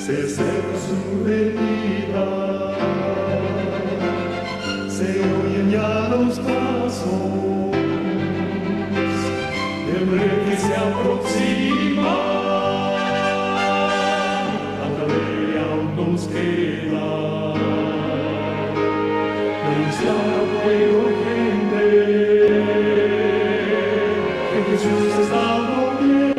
se acerca su venida, se oyen ya los pasos del rey que se aproxima. Hasta de aún nos queda anunciar a pueblo y gente que Jesús está volviendo.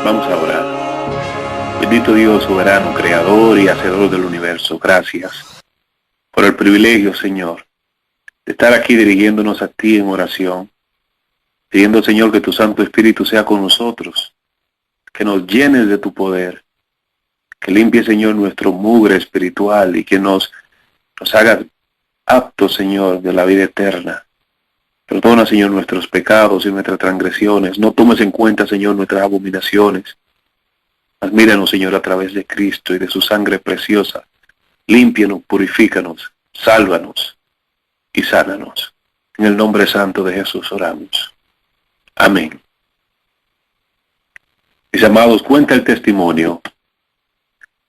Vamos a orar. Bendito Dios, soberano, creador y hacedor del universo, gracias por el privilegio, Señor, de estar aquí dirigiéndonos a ti en oración, pidiendo, Señor, que tu Santo Espíritu sea con nosotros, que nos llenes de tu poder, que limpie, Señor, nuestro mugre espiritual y que nos haga aptos, Señor, de la vida eterna. Perdona, Señor, nuestros pecados y nuestras transgresiones. No tomes en cuenta, Señor, nuestras abominaciones. Mas míranos, Señor, a través de Cristo y de su sangre preciosa. Límpianos, purifícanos, sálvanos y sánanos. En el nombre santo de Jesús oramos. Amén. Mis amados, cuenta el testimonio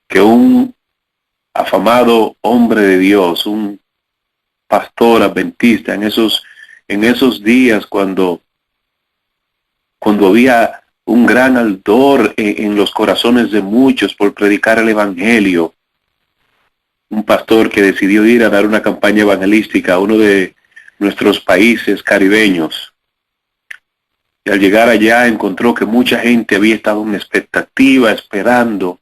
que un afamado hombre de Dios, un pastor adventista, en esos días cuando había un gran ardor en los corazones de muchos por predicar el evangelio, un pastor que decidió ir a dar una campaña evangelística a uno de nuestros países caribeños. Y al llegar allá encontró que mucha gente había estado en expectativa, esperando,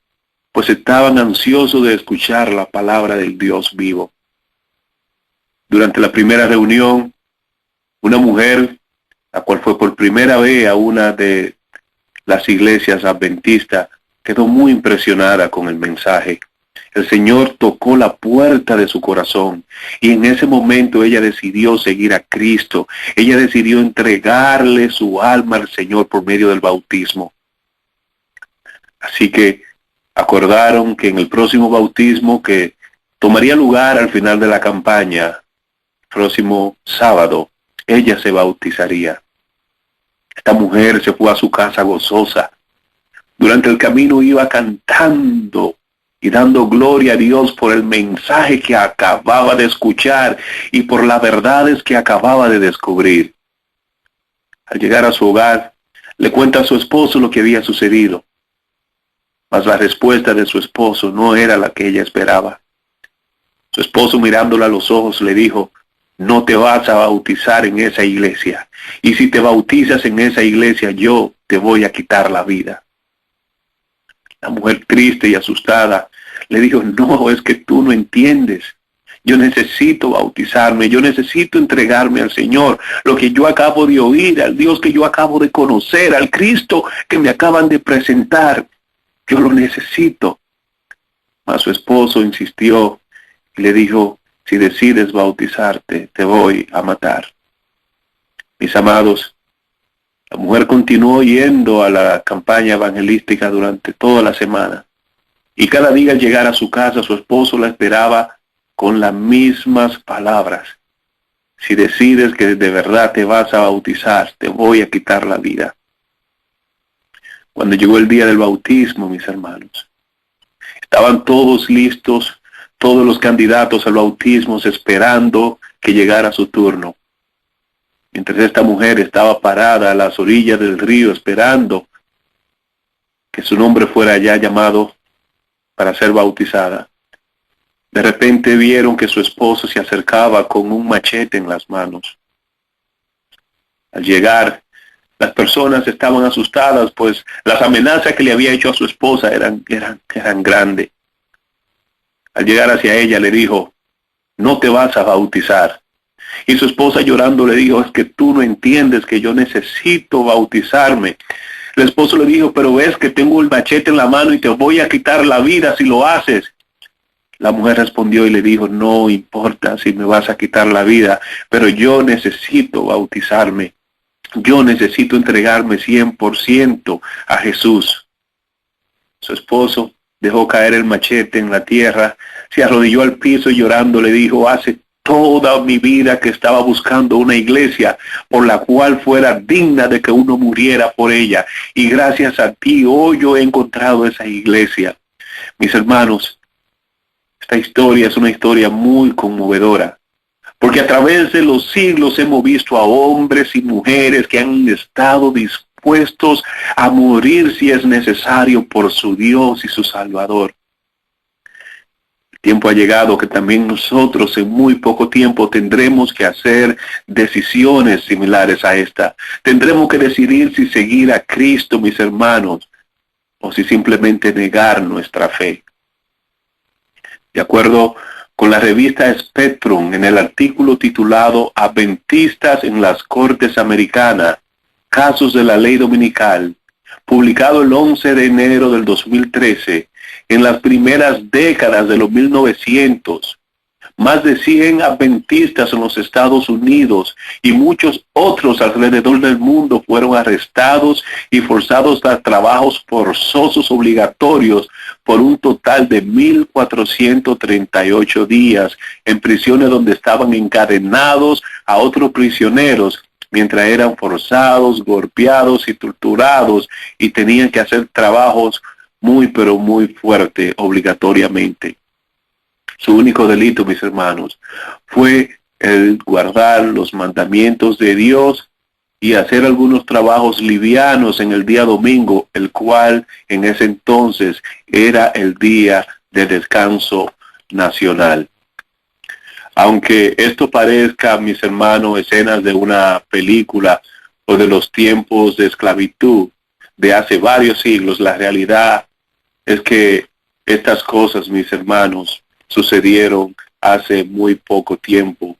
pues estaban ansiosos de escuchar la palabra del Dios vivo. Durante la primera reunión, una mujer, la cual fue por primera vez a una de las iglesias adventistas, quedó muy impresionada con el mensaje. El Señor tocó la puerta de su corazón y en ese momento ella decidió seguir a Cristo. Ella decidió entregarle su alma al Señor por medio del bautismo. Así que acordaron que en el próximo bautismo, que tomaría lugar al final de la campaña, próximo sábado, ella se bautizaría. Esta mujer se fue a su casa gozosa. Durante el camino iba cantando y dando gloria a Dios por el mensaje que acababa de escuchar y por las verdades que acababa de descubrir. Al llegar a su hogar, le cuenta a su esposo lo que había sucedido. Mas la respuesta de su esposo no era la que ella esperaba. Su esposo, mirándola a los ojos, le dijo: no te vas a bautizar en esa iglesia. Y si te bautizas en esa iglesia, yo te voy a quitar la vida. La mujer, triste y asustada, le dijo: no, es que tú no entiendes. Yo necesito bautizarme, yo necesito entregarme al Señor. Lo que yo acabo de oír, al Dios que yo acabo de conocer, al Cristo que me acaban de presentar, yo lo necesito. Mas su esposo insistió y le dijo: si decides bautizarte, te voy a matar. Mis amados, la mujer continuó yendo a la campaña evangelística durante toda la semana. Y cada día al llegar a su casa, su esposo la esperaba con las mismas palabras: si decides que de verdad te vas a bautizar, te voy a quitar la vida. Cuando llegó el día del bautismo, mis hermanos, estaban todos listos, todos los candidatos al bautismo, esperando que llegara su turno. Mientras esta mujer estaba parada a las orillas del río, esperando que su nombre fuera ya llamado para ser bautizada, de repente vieron que su esposo se acercaba con un machete en las manos. Al llegar, las personas estaban asustadas, pues las amenazas que le había hecho a su esposa eran grandes. Al llegar hacia ella le dijo, no te vas a bautizar. Y su esposa llorando le dijo, es que tú no entiendes que yo necesito bautizarme. El esposo le dijo, pero ves que tengo el machete en la mano y te voy a quitar la vida si lo haces. La mujer respondió y le dijo, no importa si me vas a quitar la vida, pero yo necesito bautizarme. Yo necesito entregarme 100% a Jesús. Su esposo dejó caer el machete en la tierra, se arrodilló al piso y llorando le dijo, hace toda mi vida que estaba buscando una iglesia por la cual fuera digna de que uno muriera por ella. Y gracias a ti hoy yo he encontrado esa iglesia. Mis hermanos, esta historia es una historia muy conmovedora, porque a través de los siglos hemos visto a hombres y mujeres que han estado dispuestos a morir si es necesario por su Dios y su Salvador. El tiempo ha llegado que también nosotros en muy poco tiempo tendremos que hacer decisiones similares a esta. Tendremos que decidir si seguir a Cristo, mis hermanos, o si simplemente negar nuestra fe. De acuerdo con la revista Spectrum, en el artículo titulado Adventistas en las Cortes Americanas, Casos de la Ley Dominical, publicado el 11 de enero del 2013, en las primeras décadas de los 1900, más de 100 adventistas en los Estados Unidos y muchos otros alrededor del mundo fueron arrestados y forzados a trabajos forzosos obligatorios por un total de 1,438 días en prisiones donde estaban encadenados a otros prisioneros mientras eran forzados, golpeados y torturados y tenían que hacer trabajos muy pero muy fuertes obligatoriamente. Su único delito, mis hermanos, fue el guardar los mandamientos de Dios y hacer algunos trabajos livianos en el día domingo, el cual en ese entonces era el día de descanso nacional. Aunque esto parezca, mis hermanos, escenas de una película o de los tiempos de esclavitud de hace varios siglos, la realidad es que estas cosas, mis hermanos, sucedieron hace muy poco tiempo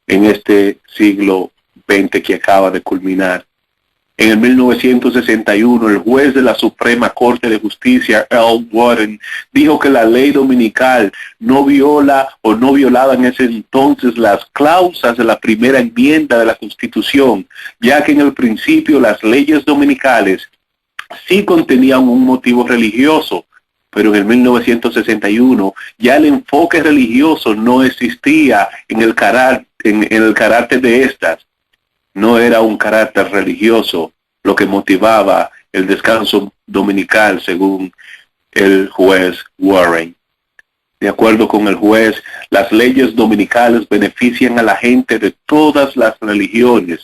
en este siglo XX que acaba de culminar. En el 1961, el juez de la Suprema Corte de Justicia, Earl Warren, dijo que la ley dominical no viola o no violaba en ese entonces las cláusulas de la primera enmienda de la Constitución, ya que en el principio las leyes dominicales sí contenían un motivo religioso, pero en el 1961 ya el enfoque religioso no existía en el carácter de estas. No era un carácter religioso lo que motivaba el descanso dominical según el juez Warren. De acuerdo con el juez, las leyes dominicales benefician a la gente de todas las religiones,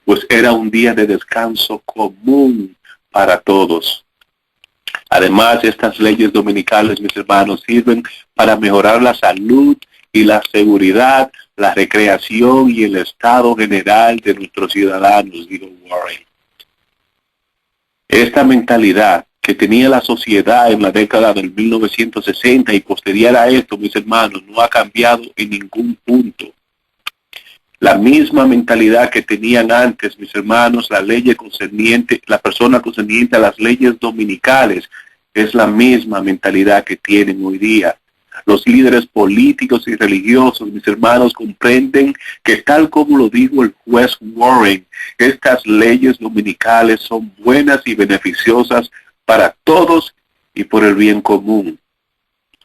pues era un día de descanso común para todos. Además, estas leyes dominicales, mis hermanos, sirven para mejorar la salud y la seguridad, la recreación y el estado general de nuestros ciudadanos, dijo Warren. Esta mentalidad que tenía la sociedad en la década del 1960 y posterior a esto, mis hermanos, no ha cambiado en ningún punto. La misma mentalidad que tenían antes, mis hermanos, la persona concerniente a las leyes dominicales, es la misma mentalidad que tienen hoy día. Los líderes políticos y religiosos, mis hermanos, comprenden que tal como lo dijo el juez Warren, estas leyes dominicales son buenas y beneficiosas para todos y por el bien común.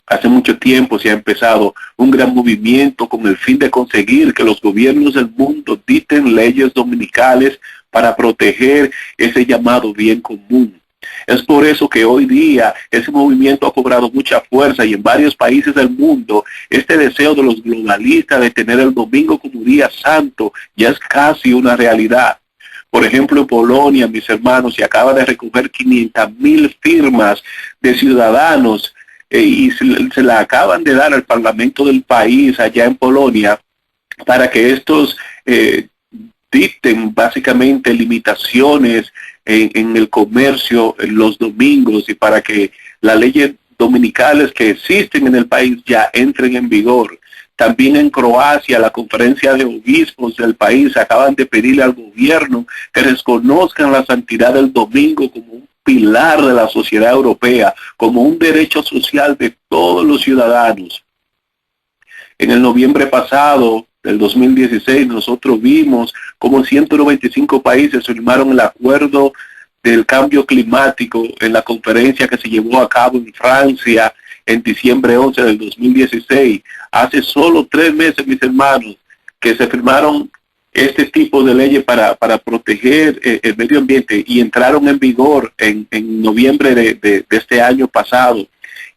Hace mucho tiempo se ha empezado un gran movimiento con el fin de conseguir que los gobiernos del mundo dicten leyes dominicales para proteger ese llamado bien común. Es por eso que hoy día ese movimiento ha cobrado mucha fuerza y en varios países del mundo este deseo de los globalistas de tener el domingo como día santo ya es casi una realidad. Por ejemplo, en Polonia, mis hermanos, se acaba de recoger 500,000 firmas de ciudadanos y se la acaban de dar al Parlamento del país allá en Polonia para que estos dicten básicamente limitaciones en el comercio en los domingos y para que las leyes dominicales que existen en el país ya entren en vigor. También en Croacia, la conferencia de obispos del país acaban de pedirle al gobierno que reconozcan la santidad del domingo como un pilar de la sociedad europea, como un derecho social de todos los ciudadanos. En el noviembre pasado del 2016, nosotros vimos cómo 195 países firmaron el acuerdo del cambio climático en la conferencia que se llevó a cabo en Francia en diciembre 11 del 2016. Hace solo 3 meses, mis hermanos, que se firmaron este tipo de leyes para proteger el medio ambiente y entraron en vigor en noviembre de este año pasado.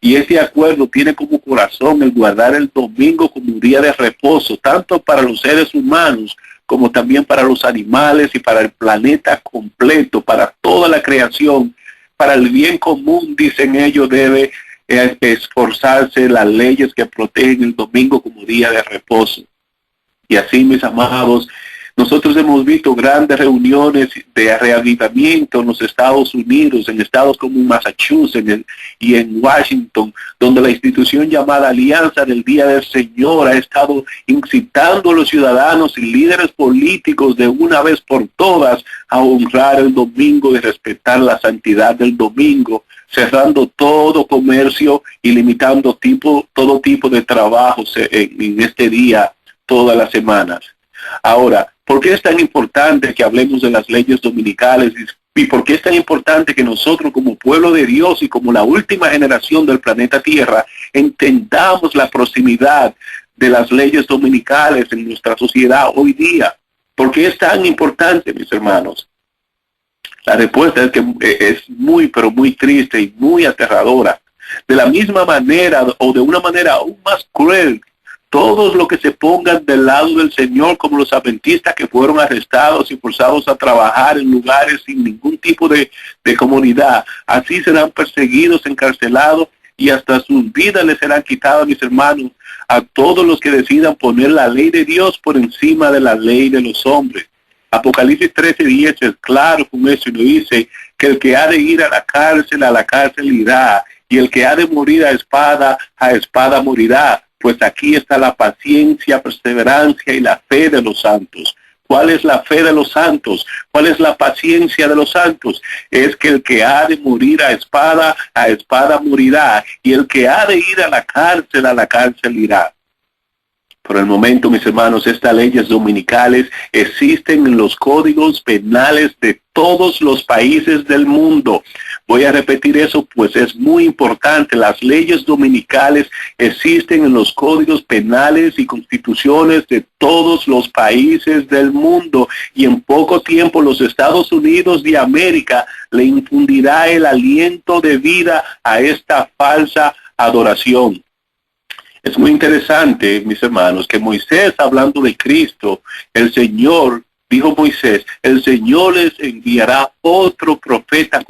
Y este acuerdo tiene como corazón el guardar el domingo como un día de reposo, tanto para los seres humanos como también para los animales y para el planeta completo, para toda la creación, para el bien común, dicen ellos, debe esforzarse las leyes que protegen el domingo como día de reposo. Y así, mis amados, nosotros hemos visto grandes reuniones de reavivamiento en los Estados Unidos, en estados como Massachusetts y en Washington, donde la institución llamada Alianza del Día del Señor ha estado incitando a los ciudadanos y líderes políticos de una vez por todas a honrar el domingo y respetar la santidad del domingo, cerrando todo comercio y limitando todo tipo de trabajos en este día todas las semanas. Ahora, ¿por qué es tan importante que hablemos de las leyes dominicales? ¿Y por qué es tan importante que nosotros como pueblo de Dios y como la última generación del planeta Tierra entendamos la proximidad de las leyes dominicales en nuestra sociedad hoy día? ¿Por qué es tan importante, mis hermanos? La respuesta es que es muy, pero muy triste y muy aterradora. De la misma manera o de una manera aún más cruel, todos los que se pongan del lado del Señor, como los adventistas que fueron arrestados y forzados a trabajar en lugares sin ningún tipo de comunidad, así serán perseguidos, encarcelados y hasta sus vidas les serán quitadas, mis hermanos, a todos los que decidan poner la ley de Dios por encima de la ley de los hombres. Apocalipsis 13:10 es claro con eso y lo dice, que el que ha de ir a la cárcel irá, y el que ha de morir a espada morirá. Pues aquí está la paciencia, perseverancia y la fe de los santos. ¿Cuál es la fe de los santos? ¿Cuál es la paciencia de los santos? Es que el que ha de morir a espada morirá. Y el que ha de ir a la cárcel irá. Por el momento, mis hermanos, estas leyes dominicales existen en los códigos penales de todos los países del mundo. Voy a repetir eso, pues es muy importante. Las leyes dominicales existen en los códigos penales y constituciones de todos los países del mundo. Y en poco tiempo los Estados Unidos de América le infundirá el aliento de vida a esta falsa adoración. Es muy interesante, mis hermanos, que Moisés, hablando de Cristo, el Señor, dijo Moisés, el Señor les enviará otro profeta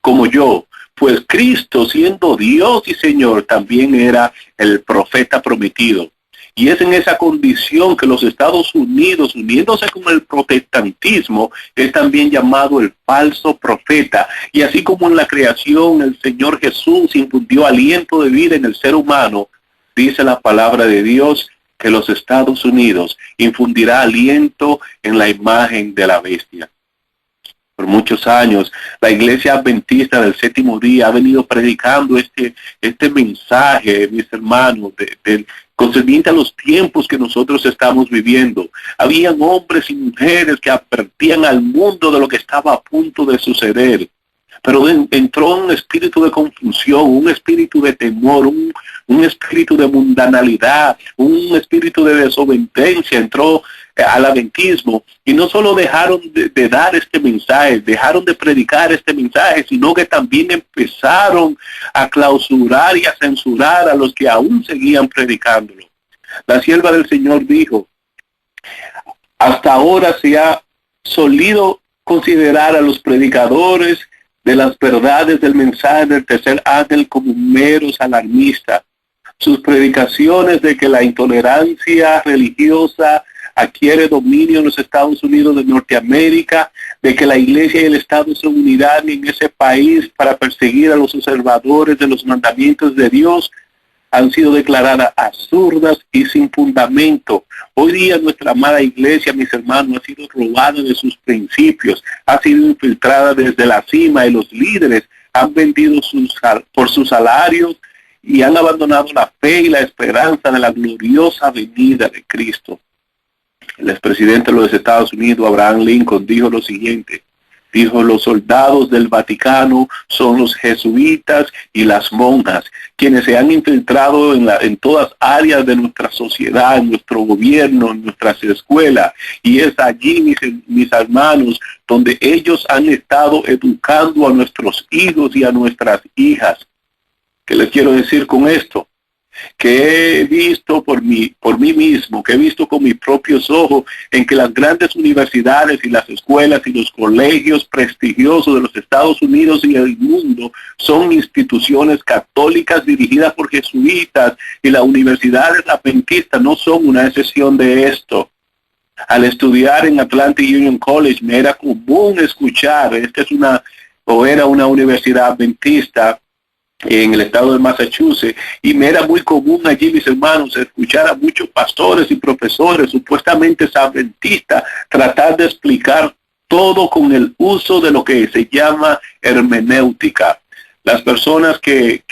como yo. Pues Cristo, siendo Dios y Señor, también era el profeta prometido. Y es en esa condición que los Estados Unidos, uniéndose con el protestantismo, es también llamado el falso profeta. Y así como en la creación el Señor Jesús infundió aliento de vida en el ser humano, dice la palabra de Dios que los Estados Unidos infundirá aliento en la imagen de la bestia. Por muchos años, la Iglesia Adventista del Séptimo Día ha venido predicando este mensaje, mis hermanos, concerniente a los tiempos que nosotros estamos viviendo. Habían hombres y mujeres que advertían al mundo de lo que estaba a punto de suceder. Pero entró un espíritu de confusión, un espíritu de temor, un espíritu de mundanalidad, un espíritu de desobediencia, entró al adventismo. Y no solo dejaron de dar este mensaje, dejaron de predicar este mensaje, sino que también empezaron a clausurar y a censurar a los que aún seguían predicándolo. La sierva del Señor dijo, hasta ahora se ha solido considerar a los predicadores de las verdades del mensaje del tercer ángel como meros alarmistas. Sus predicaciones de que la intolerancia religiosa adquiere dominio en los Estados Unidos de Norteamérica, de que la iglesia y el Estado se unirán en ese país para perseguir a los observadores de los mandamientos de Dios, han sido declaradas absurdas y sin fundamento. Hoy día nuestra amada iglesia, mis hermanos, ha sido robada de sus principios, ha sido infiltrada desde la cima y los líderes han vendido por sus salarios y han abandonado la fe y la esperanza de la gloriosa venida de Cristo. El expresidente de los Estados Unidos, Abraham Lincoln, dijo lo siguiente. Dijo, los soldados del Vaticano son los jesuitas y las monjas, quienes se han infiltrado en todas áreas de nuestra sociedad, en nuestro gobierno, en nuestras escuelas. Y es allí, mis hermanos, donde ellos han estado educando a nuestros hijos y a nuestras hijas. ¿Qué les quiero decir con esto? Que he visto por mí mismo, que he visto con mis propios ojos, en que las grandes universidades y las escuelas y los colegios prestigiosos de los Estados Unidos y el mundo son instituciones católicas dirigidas por jesuitas, y las universidades adventistas no son una excepción de esto. Al estudiar en Atlantic Union College me era común escuchar, era una universidad adventista en el estado de Massachusetts, y me era muy común allí, mis hermanos, escuchar a muchos pastores y profesores supuestamente adventistas tratar de explicar todo con el uso de lo que se llama hermenéutica. Las personas que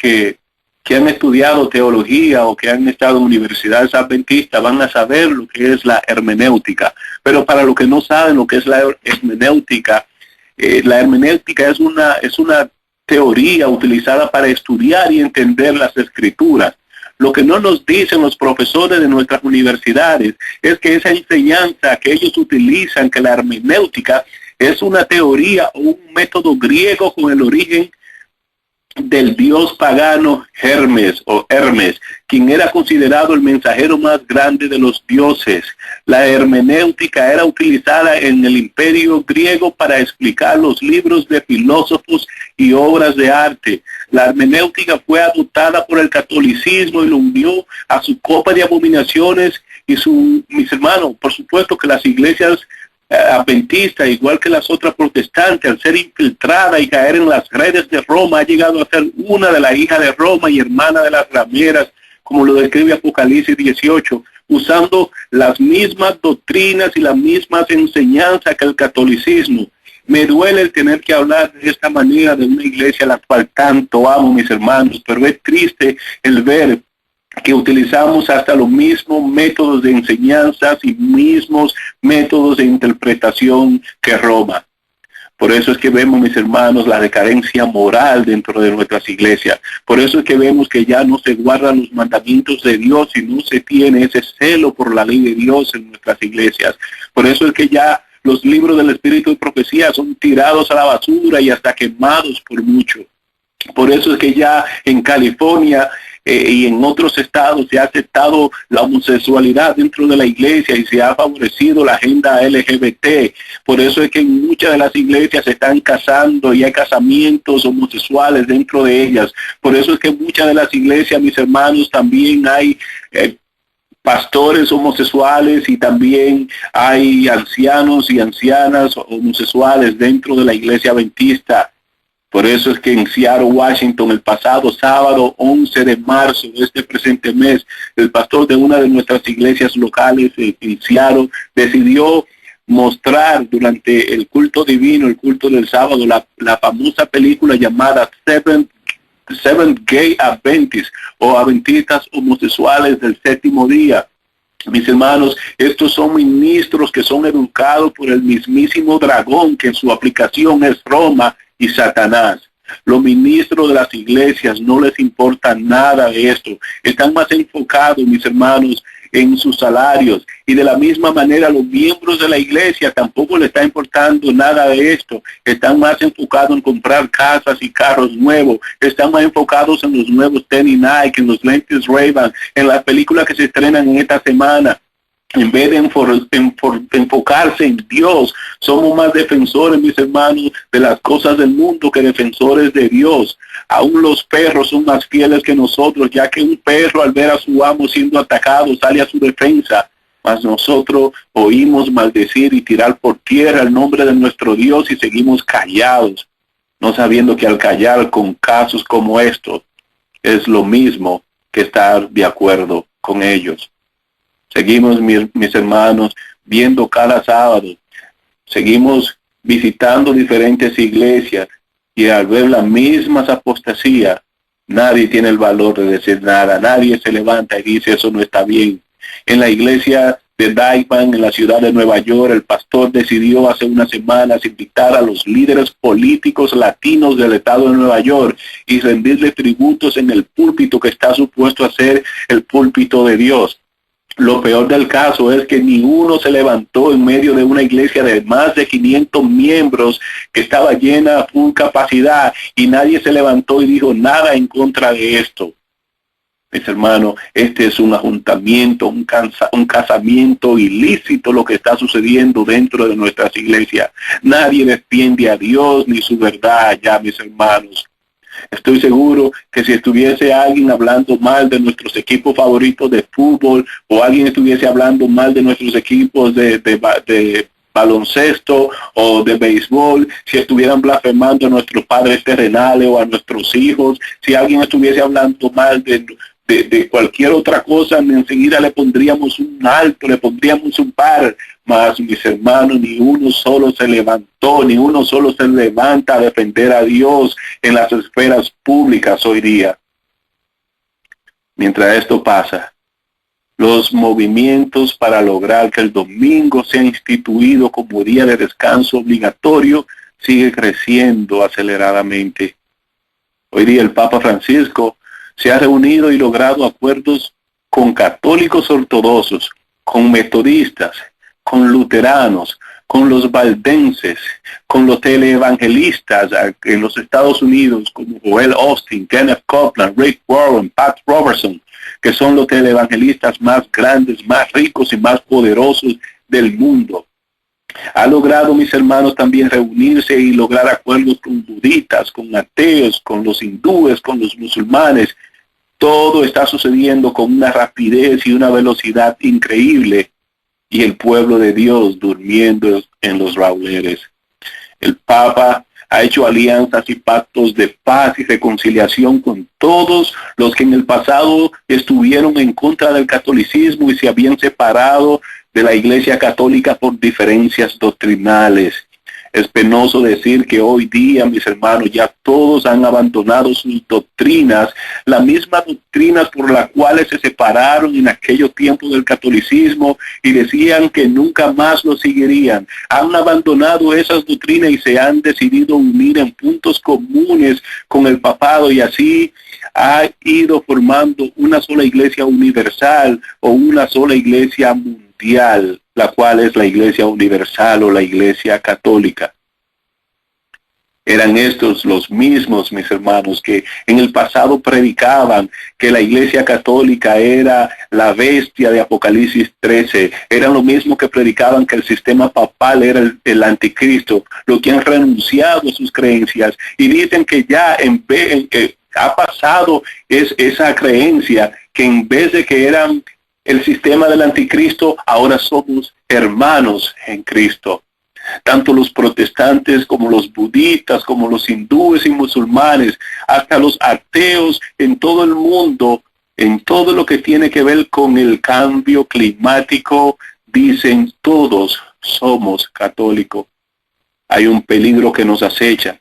han estudiado teología o que han estado en universidades adventistas van a saber lo que es la hermenéutica, pero para los que no saben lo que es la hermenéutica es una teoría utilizada para estudiar y entender las escrituras. Lo que no nos dicen los profesores de nuestras universidades es que esa enseñanza que ellos utilizan, que la hermenéutica es una teoría o un método griego con el origen del dios pagano Hermes, quien era considerado el mensajero más grande de los dioses. La hermenéutica era utilizada en el imperio griego para explicar los libros de filósofos y obras de arte. La hermenéutica fue adoptada por el catolicismo y lo unió a su copa de abominaciones mis hermanos, por supuesto que las iglesias adventista, igual que las otras protestantes, al ser infiltrada y caer en las redes de Roma, ha llegado a ser una de las hijas de Roma y hermana de las rameras, como lo describe Apocalipsis 18, usando las mismas doctrinas y las mismas enseñanzas que el catolicismo. Me duele el tener que hablar de esta manera de una iglesia a la cual tanto amo, mis hermanos, pero es triste el ver que utilizamos hasta los mismos métodos de enseñanzas y mismos métodos de interpretación que Roma. Por eso es que vemos, mis hermanos, la decadencia moral dentro de nuestras iglesias. Por eso es que vemos que ya no se guardan los mandamientos de Dios y no se tiene ese celo por la ley de Dios en nuestras iglesias. Por eso es que ya los libros del Espíritu de Profecía son tirados a la basura y hasta quemados por mucho. Por eso es que ya en California y en otros estados se ha aceptado la homosexualidad dentro de la iglesia y se ha favorecido la agenda LGBT. Por eso es que en muchas de las iglesias se están casando y hay casamientos homosexuales dentro de ellas. Por eso es que en muchas de las iglesias, mis hermanos, también hay pastores homosexuales y también hay ancianos y ancianas homosexuales dentro de la iglesia adventista. Por eso es que en Seattle, Washington, el pasado sábado 11 de marzo de este presente mes, el pastor de una de nuestras iglesias locales en Seattle decidió mostrar durante el culto divino, el culto del sábado, la famosa película llamada Seventh Gay Adventists o Adventistas Homosexuales del Séptimo Día. Mis hermanos, estos son ministros que son educados por el mismísimo dragón, que en su aplicación es Roma y Satanás. Los ministros de las iglesias no les importa nada de esto. Están más enfocados, mis hermanos, en sus salarios. Y de la misma manera los miembros de la iglesia tampoco les está importando nada de esto. Están más enfocados en comprar casas y carros nuevos. Están más enfocados en los nuevos tenis Nike, en los lentes Ray-Ban, en las películas que se estrenan en esta semana. En vez de enfocarse en Dios, somos más defensores, mis hermanos, de las cosas del mundo que defensores de Dios. Aún los perros son más fieles que nosotros, ya que un perro al ver a su amo siendo atacado sale a su defensa. mas nosotros oímos maldecir y tirar por tierra el nombre de nuestro Dios y seguimos callados, no sabiendo que al callar con casos como estos es lo mismo que estar de acuerdo con ellos. Seguimos, mis hermanos, viendo cada sábado, seguimos visitando diferentes iglesias y al ver las mismas apostasías, nadie tiene el valor de decir nada, nadie se levanta y dice eso no está bien. En la iglesia de Daipan, en la ciudad de Nueva York, el pastor decidió hace unas semanas invitar a los líderes políticos latinos del estado de Nueva York y rendirle tributos en el púlpito que está supuesto a ser el púlpito de Dios. Lo peor del caso es que ni uno se levantó en medio de una iglesia de más de 500 miembros que estaba llena a full capacidad y nadie se levantó y dijo nada en contra de esto. Mis hermanos, este es un ajuntamiento, un casamiento ilícito lo que está sucediendo dentro de nuestras iglesias. Nadie defiende a Dios ni su verdad allá, mis hermanos. Estoy seguro que si estuviese alguien hablando mal de nuestros equipos favoritos de fútbol o alguien estuviese hablando mal de nuestros equipos de baloncesto o de béisbol, si estuvieran blasfemando a nuestros padres terrenales o a nuestros hijos, si alguien estuviese hablando mal de cualquier otra cosa, enseguida le pondríamos un alto, le pondríamos un par. Mas, mis hermanos, ni uno solo se levantó, ni uno solo se levanta a defender a Dios en las esferas públicas hoy día. Mientras esto pasa, los movimientos para lograr que el domingo sea instituido como día de descanso obligatorio sigue creciendo aceleradamente. Hoy día el Papa Francisco se ha reunido y logrado acuerdos con católicos ortodoxos, con metodistas, con luteranos, con los valdenses, con los teleevangelistas en los Estados Unidos, como Joel Austin, Kenneth Copeland, Rick Warren, Pat Robertson, que son los teleevangelistas más grandes, más ricos y más poderosos del mundo. Ha logrado, mis hermanos, también reunirse y lograr acuerdos con budistas, con ateos, con los hindúes, con los musulmanes. Todo está sucediendo con una rapidez y una velocidad increíble. Y el pueblo de Dios durmiendo en los laureles. El Papa ha hecho alianzas y pactos de paz y reconciliación con todos los que en el pasado estuvieron en contra del catolicismo y se habían separado de la Iglesia Católica por diferencias doctrinales. Es penoso decir que hoy día, mis hermanos, ya todos han abandonado sus doctrinas, las mismas doctrinas por las cuales se separaron en aquellos tiempos del catolicismo y decían que nunca más lo seguirían. Han abandonado esas doctrinas y se han decidido unir en puntos comunes con el papado y así ha ido formando una sola iglesia universal o una sola iglesia mundial, la cual es la Iglesia Universal o la Iglesia Católica. Eran estos los mismos, mis hermanos, que en el pasado predicaban que la Iglesia Católica era la bestia de Apocalipsis 13. Eran lo mismo que predicaban que el sistema papal era el anticristo, lo que han renunciado a sus creencias y dicen que ya ha pasado esa creencia, que en vez de que eran el sistema del anticristo, ahora somos hermanos en Cristo. Tanto los protestantes como los budistas, como los hindúes y musulmanes, hasta los ateos en todo el mundo, en todo lo que tiene que ver con el cambio climático, dicen todos somos católicos. Hay un peligro que nos acecha.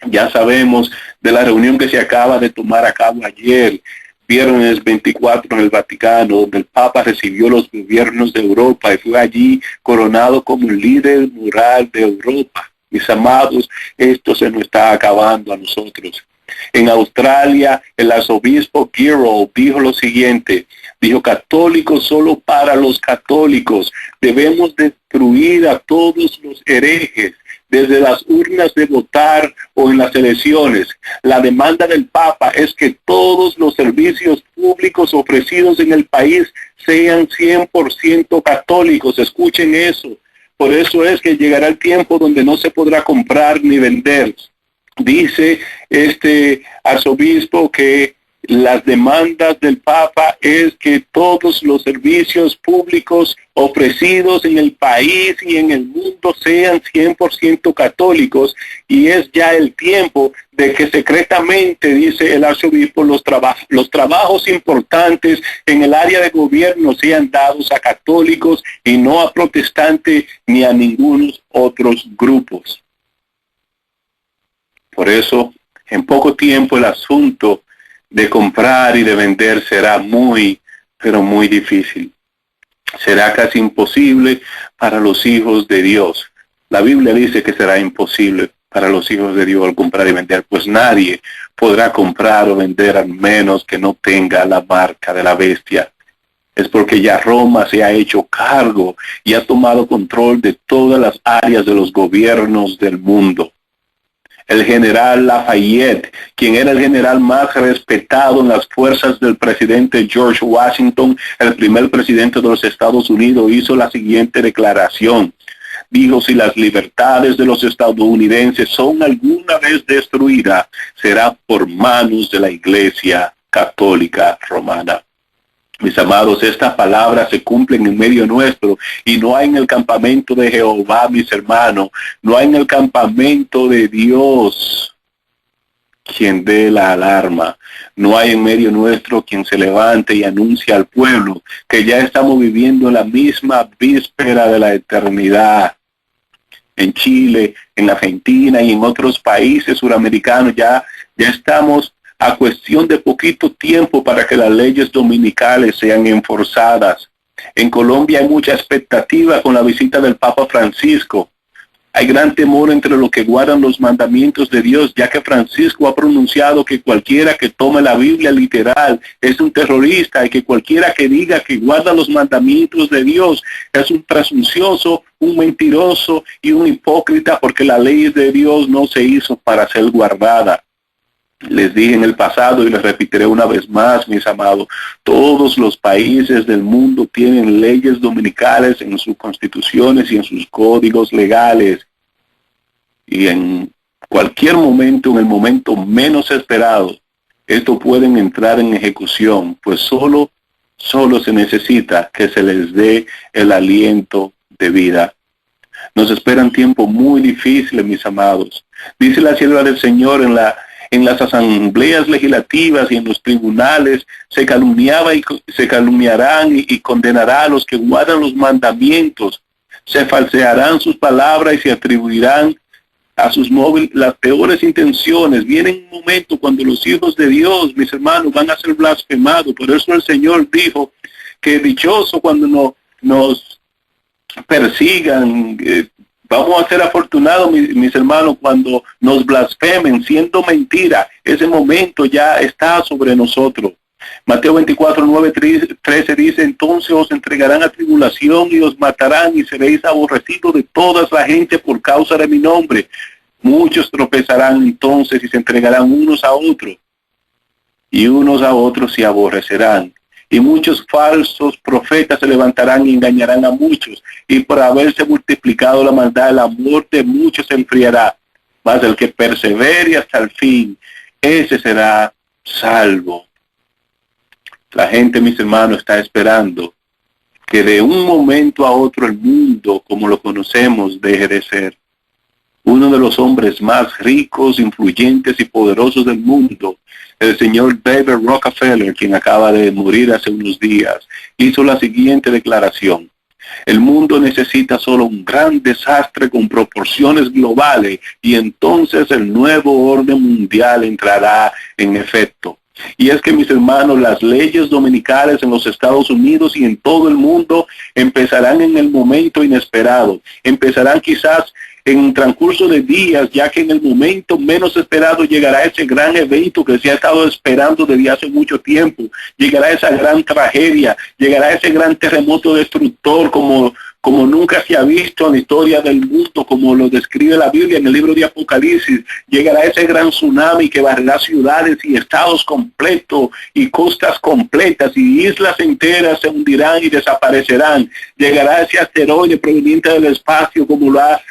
Ya sabemos de la reunión que se acaba de tomar a cabo ayer, viernes 24 en el Vaticano, donde el Papa recibió los gobiernos de Europa y fue allí coronado como el líder moral de Europa. Mis amados, esto se nos está acabando a nosotros. En Australia, el arzobispo Giro dijo lo siguiente, dijo: católicos solo para los católicos, debemos destruir a todos los herejes, desde las urnas de votar o en las elecciones. La demanda del Papa es que todos los servicios públicos ofrecidos en el país sean 100% católicos. Escuchen eso. Por eso es que llegará el tiempo donde no se podrá comprar ni vender. Dice este arzobispo que Las demandas del Papa es que todos los servicios públicos ofrecidos en el país y en el mundo sean 100% católicos, y es ya el tiempo de que secretamente, dice el arzobispo, los trabajos importantes en el área de gobierno sean dados a católicos y no a protestantes ni a ningunos otros grupos. Por eso, en poco tiempo el asunto de comprar y de vender será muy, pero muy difícil. Será casi imposible para los hijos de Dios. La Biblia dice que será imposible para los hijos de Dios comprar y vender, pues nadie podrá comprar o vender a menos que no tenga la marca de la bestia. Es porque ya Roma se ha hecho cargo y ha tomado control de todas las áreas de los gobiernos del mundo. El general Lafayette, quien era el general más respetado en las fuerzas del presidente George Washington, el primer presidente de los Estados Unidos, hizo la siguiente declaración. Dijo: si las libertades de los estadounidenses son alguna vez destruidas, será por manos de la Iglesia Católica Romana. Mis amados, estas palabras se cumplen en medio nuestro, y no hay en el campamento de Jehová, mis hermanos, no hay en el campamento de Dios quien dé la alarma. No hay en medio nuestro quien se levante y anuncie al pueblo que ya estamos viviendo la misma víspera de la eternidad. En Chile, en Argentina y en otros países suramericanos ya estamos a cuestión de poquito tiempo para que las leyes dominicales sean enforzadas. En Colombia hay mucha expectativa con la visita del Papa Francisco. Hay gran temor entre los que guardan los mandamientos de Dios, ya que Francisco ha pronunciado que cualquiera que tome la Biblia literal es un terrorista, y que cualquiera que diga que guarda los mandamientos de Dios es un presuncioso, un mentiroso y un hipócrita, porque la ley de Dios no se hizo para ser guardada. Les dije en el pasado y les repetiré una vez más, mis amados, todos los países del mundo tienen leyes dominicales en sus constituciones y en sus códigos legales. Y en cualquier momento, en el momento menos esperado, estos pueden entrar en ejecución, pues solo se necesita que se les dé el aliento de vida. Nos esperan tiempos muy difíciles, mis amados. Dice la sierva del Señor: en las asambleas legislativas y en los tribunales se calumniarán y condenará a los que guardan los mandamientos. Se falsearán sus palabras y se atribuirán a sus móviles las peores intenciones. Viene un momento cuando los hijos de Dios, mis hermanos, van a ser blasfemados. Por eso el Señor dijo que dichoso cuando nos persigan. Vamos a ser afortunados, mis hermanos, cuando nos blasfemen, siendo mentira. Ese momento ya está sobre nosotros. Mateo 24, 9, 13 dice: entonces os entregarán a tribulación y os matarán, y seréis aborrecidos de toda la gente por causa de mi nombre. Muchos tropezarán entonces y se entregarán unos a otros, y unos a otros se aborrecerán. Y muchos falsos profetas se levantarán y engañarán a muchos. Y por haberse multiplicado la maldad, el amor de muchos se enfriará. Mas el que persevere hasta el fin, ese será salvo. La gente, mis hermanos, está esperando que de un momento a otro el mundo, como lo conocemos, deje de ser. Uno de los hombres más ricos, influyentes y poderosos del mundo, el señor David Rockefeller, quien acaba de morir hace unos días, hizo la siguiente declaración: el mundo necesita solo un gran desastre con proporciones globales, y entonces el nuevo orden mundial entrará en efecto. Y es que, mis hermanos, las leyes dominicales en los Estados Unidos y en todo el mundo empezarán en el momento inesperado. Empezarán quizás en un transcurso de días, ya que en el momento menos esperado llegará ese gran evento que se ha estado esperando desde hace mucho tiempo. Llegará esa gran tragedia, llegará ese gran terremoto destructor como nunca se ha visto en la historia del mundo, como lo describe la Biblia en el libro de Apocalipsis. Llegará ese gran tsunami que barrerá ciudades y estados completos y costas completas, y islas enteras se hundirán y desaparecerán. Llegará ese asteroide proveniente del espacio, como lo ha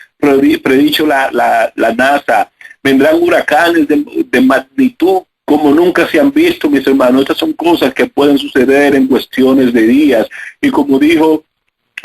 predicho la NASA. Vendrán huracanes de magnitud como nunca se han visto, mis hermanos. Estas son cosas que pueden suceder en cuestiones de días. Y como dijo,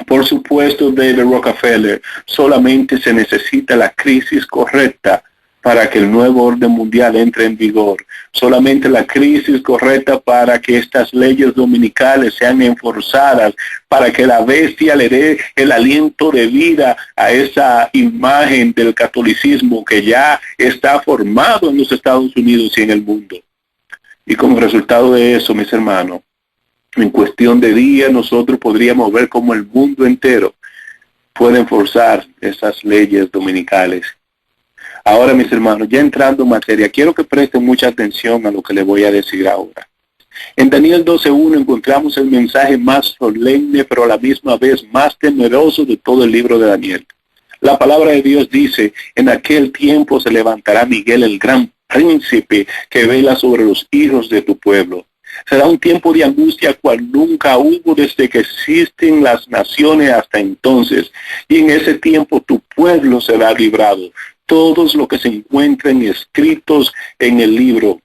por supuesto, David Rockefeller, solamente se necesita la crisis correcta para que el nuevo orden mundial entre en vigor. Solamente la crisis correcta para que estas leyes dominicales sean enforzadas, para que la bestia le dé el aliento de vida a esa imagen del catolicismo que ya está formado en los Estados Unidos y en el mundo. Y como resultado de eso, mis hermanos, en cuestión de días nosotros podríamos ver cómo el mundo entero puede enforzar esas leyes dominicales. Ahora, mis hermanos, ya entrando en materia, quiero que presten mucha atención a lo que les voy a decir ahora. En Daniel 12:1 encontramos el mensaje más solemne, pero a la misma vez más temeroso de todo el libro de Daniel. La palabra de Dios dice, en aquel tiempo se levantará Miguel, el gran príncipe, que vela sobre los hijos de tu pueblo. Será un tiempo de angustia cual nunca hubo desde que existen las naciones hasta entonces. Y en ese tiempo tu pueblo será librado. Todos los que se encuentren escritos en el libro.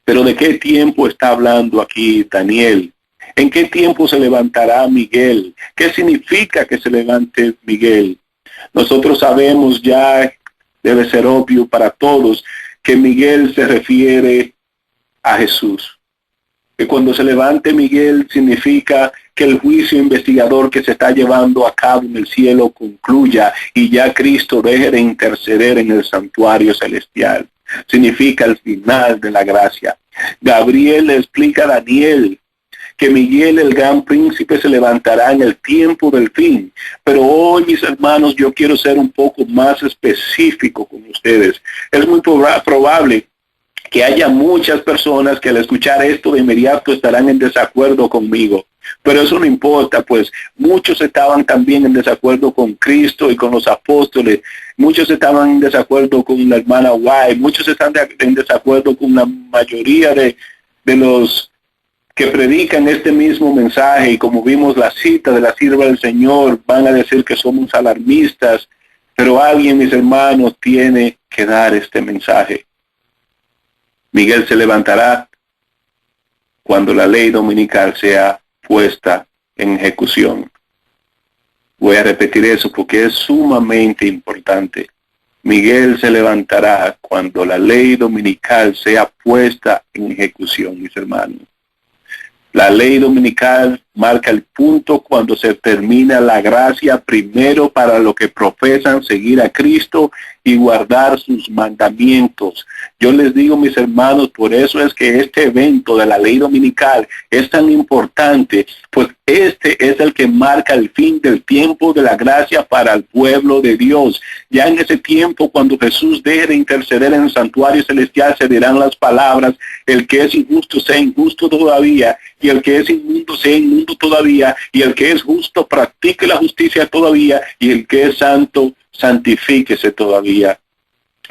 Pero ¿de qué tiempo está hablando aquí Daniel? ¿En qué tiempo se levantará Miguel? ¿Qué significa que se levante Miguel? Nosotros sabemos ya, debe ser obvio para todos, que Miguel se refiere a Jesús. Que cuando se levante Miguel significa que el juicio investigador que se está llevando a cabo en el cielo concluya y ya Cristo deje de interceder en el santuario celestial. Significa el final de la gracia. Gabriel le explica a Daniel que Miguel, el gran príncipe, se levantará en el tiempo del fin. Pero hoy, mis hermanos, yo quiero ser un poco más específico con ustedes. Es muy probable que haya muchas personas que al escuchar esto de inmediato estarán en desacuerdo conmigo. Pero eso no importa, pues muchos estaban también en desacuerdo con Cristo y con los apóstoles. Muchos estaban en desacuerdo con la hermana White. Muchos están en desacuerdo con la mayoría de los que predican este mismo mensaje. Y como vimos la cita de la sierva del Señor, van a decir que somos alarmistas. Pero alguien, mis hermanos, tiene que dar este mensaje. Miguel se levantará cuando la ley dominical sea puesta en ejecución. Voy a repetir eso porque es sumamente importante. Miguel se levantará cuando la ley dominical sea puesta en ejecución, mis hermanos. La ley dominical marca el punto cuando se termina la gracia primero para los que profesan seguir a Cristo y guardar sus mandamientos. Yo les digo, mis hermanos, por eso es que este evento de la ley dominical es tan importante, pues este es el que marca el fin del tiempo de la gracia para el pueblo de Dios. Ya en ese tiempo, cuando Jesús deje de interceder en el santuario celestial, se dirán las palabras, el que es injusto sea injusto todavía, y el que es inmundo sea inmundo todavía, y el que es justo practique la justicia todavía, y el que es santo santifíquese todavía.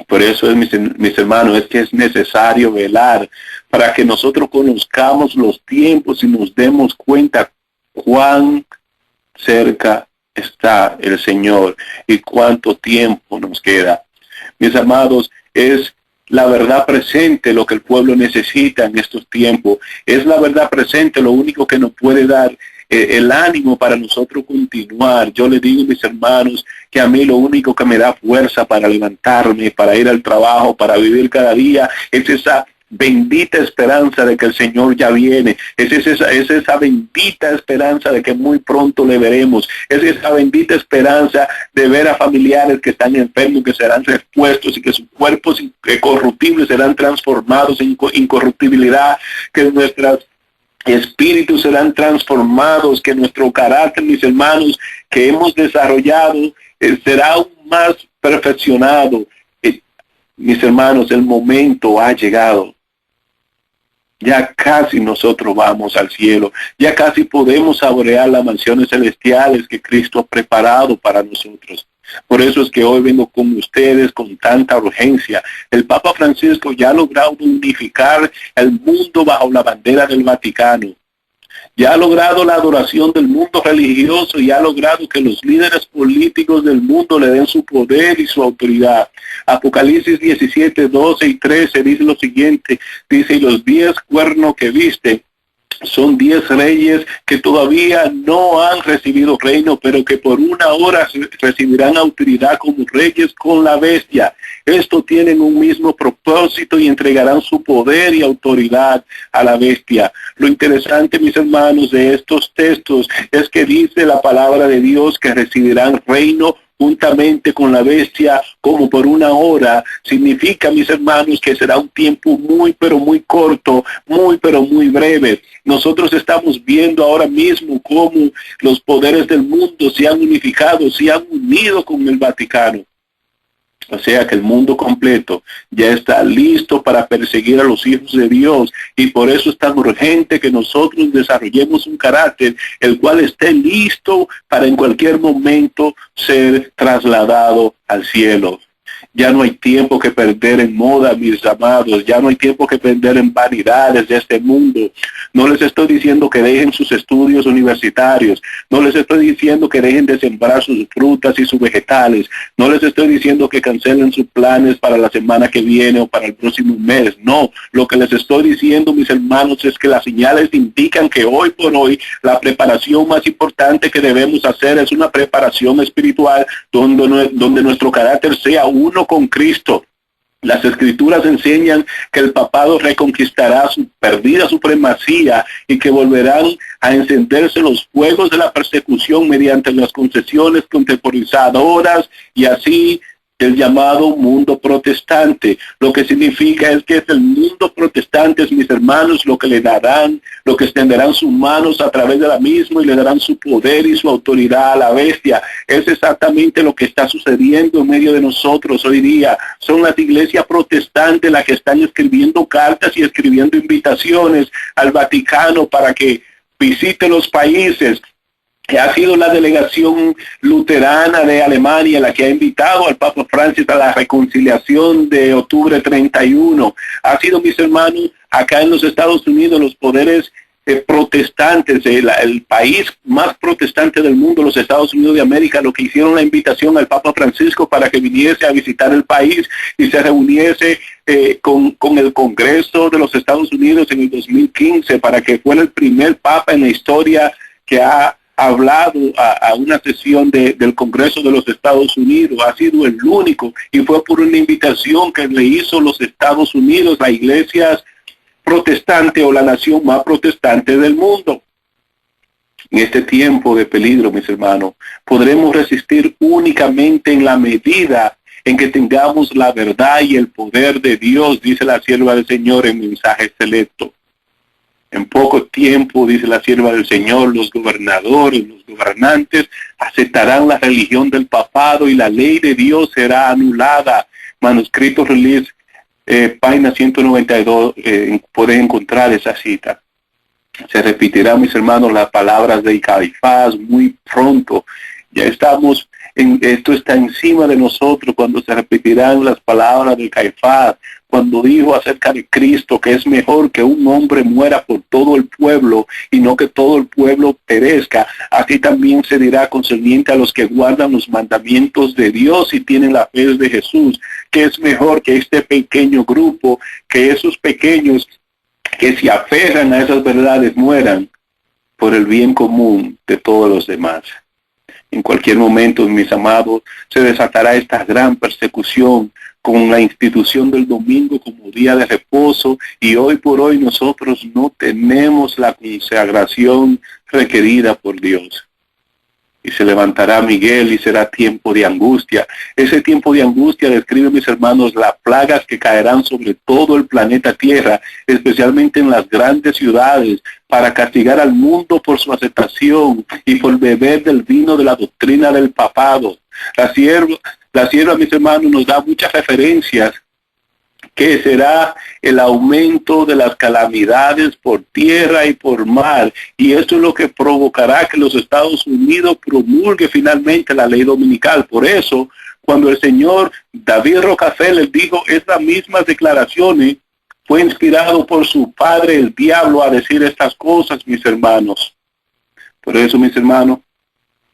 Por eso es, mis hermanos, es que es necesario velar para que nosotros conozcamos los tiempos y nos demos cuenta cuán cerca está el Señor y cuánto tiempo nos queda. Mis amados, es la verdad presente lo que el pueblo necesita en estos tiempos. Es la verdad presente lo único que nos puede dar el ánimo para nosotros continuar. Yo les digo, mis hermanos, que a mí lo único que me da fuerza para levantarme, para ir al trabajo, para vivir cada día, es esa bendita esperanza de que el Señor ya viene. Es esa bendita esperanza de que muy pronto le veremos. Es esa bendita esperanza de ver a familiares que están enfermos, que serán repuestos y que sus cuerpos corruptibles serán transformados en incorruptibilidad, que nuestras espíritus serán transformados, que nuestro carácter, mis hermanos, que hemos desarrollado, será aún más perfeccionado. Mis hermanos, el momento ha llegado. Ya casi nosotros vamos al cielo. Ya casi podemos saborear las mansiones celestiales que Cristo ha preparado para nosotros. Por eso es que hoy vengo con ustedes con tanta urgencia. El Papa Francisco ya ha logrado unificar el mundo bajo la bandera del Vaticano. Ya ha logrado la adoración del mundo religioso y ha logrado que los líderes políticos del mundo le den su poder y su autoridad. Apocalipsis 17, 12 y 13 dice lo siguiente, dice, y los 10 cuernos que viste son 10 reyes que todavía no han recibido reino, pero que por una hora recibirán autoridad como reyes con la bestia. Estos tienen un mismo propósito y entregarán su poder y autoridad a la bestia. Lo interesante, mis hermanos, de estos textos es que dice la palabra de Dios que recibirán reino juntamente con la bestia como por una hora. Significa, mis hermanos, que será un tiempo muy pero muy corto, muy pero muy breve. Nosotros estamos viendo ahora mismo cómo los poderes del mundo se han unificado, se han unido con el Vaticano. O sea que el mundo completo ya está listo para perseguir a los hijos de Dios, y por eso es tan urgente que nosotros desarrollemos un carácter el cual esté listo para en cualquier momento ser trasladado al cielo. Ya no hay tiempo que perder en moda, mis amados. Ya no hay tiempo que perder en vanidades de este mundo. No les estoy diciendo que dejen sus estudios universitarios. No les estoy diciendo que dejen de sembrar sus frutas y sus vegetales. No les estoy diciendo que cancelen sus planes para la semana que viene o para el próximo mes. No, lo que les estoy diciendo, mis hermanos, es que las señales indican que hoy por hoy la preparación más importante que debemos hacer es una preparación espiritual donde nuestro carácter sea uno con Cristo. Las escrituras enseñan que el papado reconquistará su perdida supremacía y que volverán a encenderse los fuegos de la persecución mediante las concesiones contemporizadoras y así el llamado mundo protestante. Lo que significa es que es el mundo protestante, mis hermanos, lo que le darán, lo que extenderán sus manos a través de la misma y le darán su poder y su autoridad a la bestia. Es exactamente lo que está sucediendo en medio de nosotros hoy día. Son las iglesias protestantes las que están escribiendo cartas y escribiendo invitaciones al Vaticano para que visite los países. Ha sido la delegación luterana de Alemania la que ha invitado al Papa Francis a la reconciliación de octubre 31. Ha sido, mis hermanos, acá en los Estados Unidos, los poderes protestantes, el país más protestante del mundo, los Estados Unidos de América, lo que hicieron la invitación al Papa Francisco para que viniese a visitar el país y se reuniese con el Congreso de los Estados Unidos en el 2015 para que fuera el primer Papa en la historia que ha hablado a una sesión del Congreso de los Estados Unidos. Ha sido el único y fue por una invitación que le hizo los Estados Unidos, la iglesia protestante o la nación más protestante del mundo. En este tiempo de peligro, mis hermanos, podremos resistir únicamente en la medida en que tengamos la verdad y el poder de Dios, dice la sierva del Señor en mensaje selecto. En poco tiempo, dice la sierva del Señor, los gobernadores, los gobernantes aceptarán la religión del papado y la ley de Dios será anulada. Manuscrito Release, página 192, pueden encontrar esa cita. Se repetirán, mis hermanos, las palabras de Caifás muy pronto. Ya estamos, esto está encima de nosotros cuando se repetirán las palabras de Caifás, cuando dijo acerca de Cristo que es mejor que un hombre muera por todo el pueblo y no que todo el pueblo perezca. Así también se dirá concerniente a los que guardan los mandamientos de Dios y tienen la fe de Jesús, que es mejor que este pequeño grupo, que esos pequeños que se aferran a esas verdades mueran por el bien común de todos los demás. En cualquier momento, mis amados, se desatará esta gran persecución con la institución del domingo como día de reposo, y hoy por hoy nosotros no tenemos la consagración requerida por Dios. Y se levantará Miguel y será tiempo de angustia. Ese tiempo de angustia describe, mis hermanos, las plagas que caerán sobre todo el planeta Tierra, especialmente en las grandes ciudades, para castigar al mundo por su aceptación y por beber del vino de la doctrina del papado. La sierva, mis hermanos, nos da muchas referencias que será el aumento de las calamidades por tierra y por mar, y esto es lo que provocará que los Estados Unidos promulgue finalmente la ley dominical. Por eso, cuando el señor David Rockefeller dijo estas mismas declaraciones, Fue inspirado por su padre, el diablo, a decir estas cosas, mis hermanos. Por eso, mis hermanos,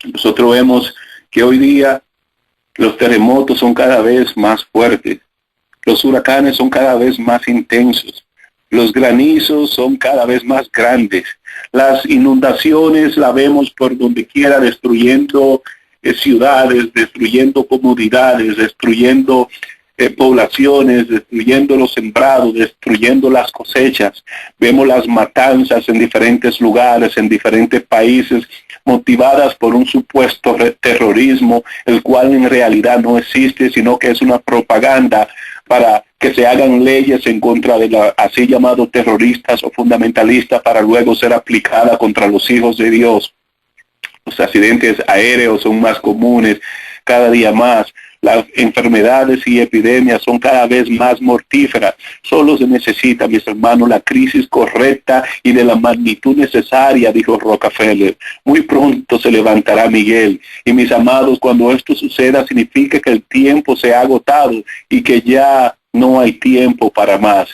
nosotros vemos que hoy día los terremotos son cada vez más fuertes. Los huracanes son cada vez más intensos. Los granizos son cada vez más grandes. Las inundaciones la vemos por donde quiera, destruyendo ciudades, destruyendo comunidades, destruyendo poblaciones, destruyendo los sembrados, destruyendo las cosechas. Vemos las matanzas en diferentes lugares, en diferentes países, motivadas por un supuesto terrorismo, el cual en realidad no existe, sino que es una propaganda para que se hagan leyes en contra de los así llamados terroristas o fundamentalistas para luego ser aplicada contra los hijos de Dios. Los accidentes aéreos son más comunes cada día más. Las enfermedades y epidemias son cada vez más mortíferas. Solo se necesita, mis hermanos, la crisis correcta y de la magnitud necesaria, dijo Rockefeller. Muy pronto se levantará Miguel. Y mis amados, cuando esto suceda, significa que el tiempo se ha agotado y que ya no hay tiempo para más.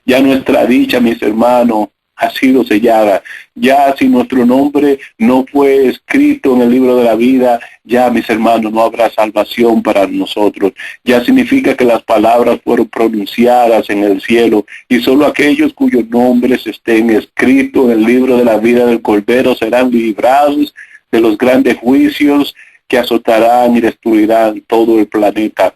Ya nuestra dicha, mis hermanos, ha sido sellada. Ya si nuestro nombre no fue escrito en el libro de la vida, ya, mis hermanos, no habrá salvación para nosotros. Ya significa que las palabras fueron pronunciadas en el cielo y solo aquellos cuyos nombres estén escritos en el libro de la vida del Cordero serán librados de los grandes juicios que azotarán y destruirán todo el planeta.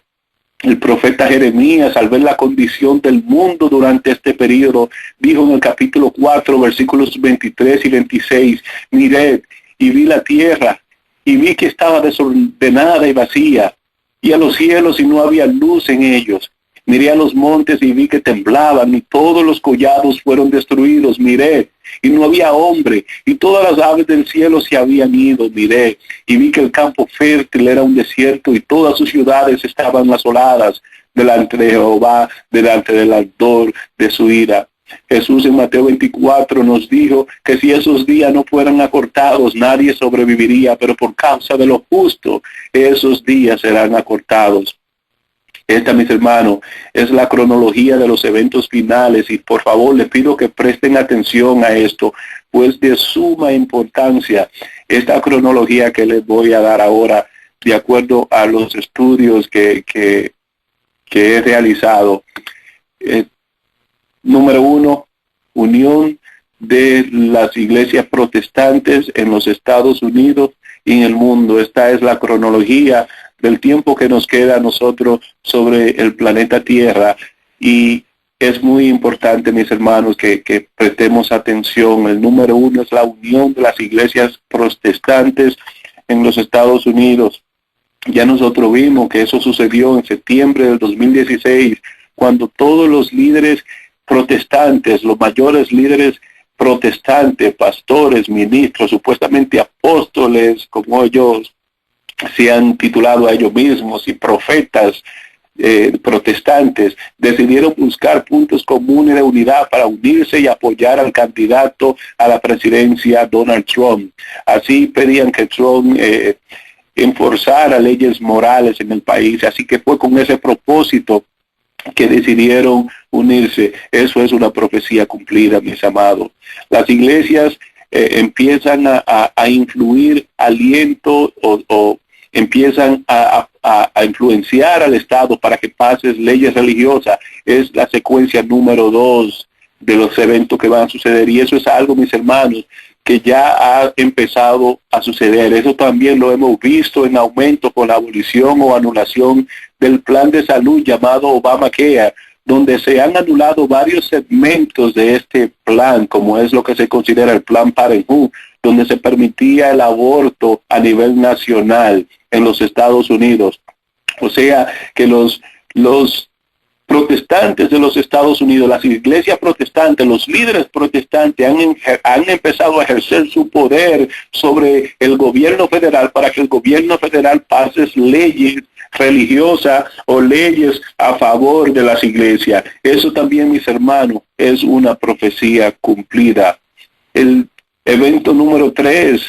El profeta Jeremías, al ver la condición del mundo durante este periodo, dijo en el capítulo 4, versículos 23 y 26, miré y vi la tierra, y vi que estaba desordenada y vacía, y a los cielos y no había luz en ellos. Miré a los montes y vi que temblaban, y todos los collados fueron destruidos. Miré, y no había hombre, y todas las aves del cielo se habían ido. Miré, y vi que el campo fértil era un desierto, y todas sus ciudades estaban asoladas delante de Jehová, delante del ardor de su ira. Jesús en Mateo 24 nos dijo que si esos días no fueran acortados, nadie sobreviviría, pero por causa de lo justo, esos días serán acortados. Esta, mis hermanos, es la cronología de los eventos finales y por favor les pido que presten atención a esto, pues de suma importancia esta cronología que les voy a dar ahora, de acuerdo a los estudios que he realizado. Número 1, unión de las iglesias protestantes en los Estados Unidos y en el mundo. Esta es la cronología del tiempo que nos queda a nosotros sobre el planeta Tierra y es muy importante, mis hermanos, que prestemos atención. El número 1 es la unión de las iglesias protestantes en los Estados Unidos. Ya nosotros vimos que eso sucedió en septiembre del 2016, cuando todos los líderes protestantes, los mayores líderes protestantes, pastores, ministros, supuestamente apóstoles, como ellos se han titulado a ellos mismos, y profetas protestantes, decidieron buscar puntos comunes de unidad para unirse y apoyar al candidato a la presidencia, Donald Trump. Así pedían que Trump enforzara leyes morales en el país, así que fue con ese propósito que decidieron unirse. Eso es una profecía cumplida, mis amados. Las iglesias empiezan a influir aliento o empiezan a influenciar al Estado para que pase leyes religiosas. Es la secuencia número 2 de los eventos que van a suceder. Y eso es algo, mis hermanos, que ya ha empezado a suceder. Eso también lo hemos visto en aumento con la abolición o anulación del plan de salud llamado Obamacare, donde se han anulado varios segmentos de este plan, como es lo que se considera el plan Parenthood, donde se permitía el aborto a nivel nacional en los Estados Unidos. O sea que los protestantes de los Estados Unidos, las iglesias protestantes, los líderes protestantes han empezado a ejercer su poder sobre el gobierno federal para que el gobierno federal pase leyes religiosas o leyes a favor de las iglesias. Eso también, mis hermanos, es una profecía cumplida. El evento número 3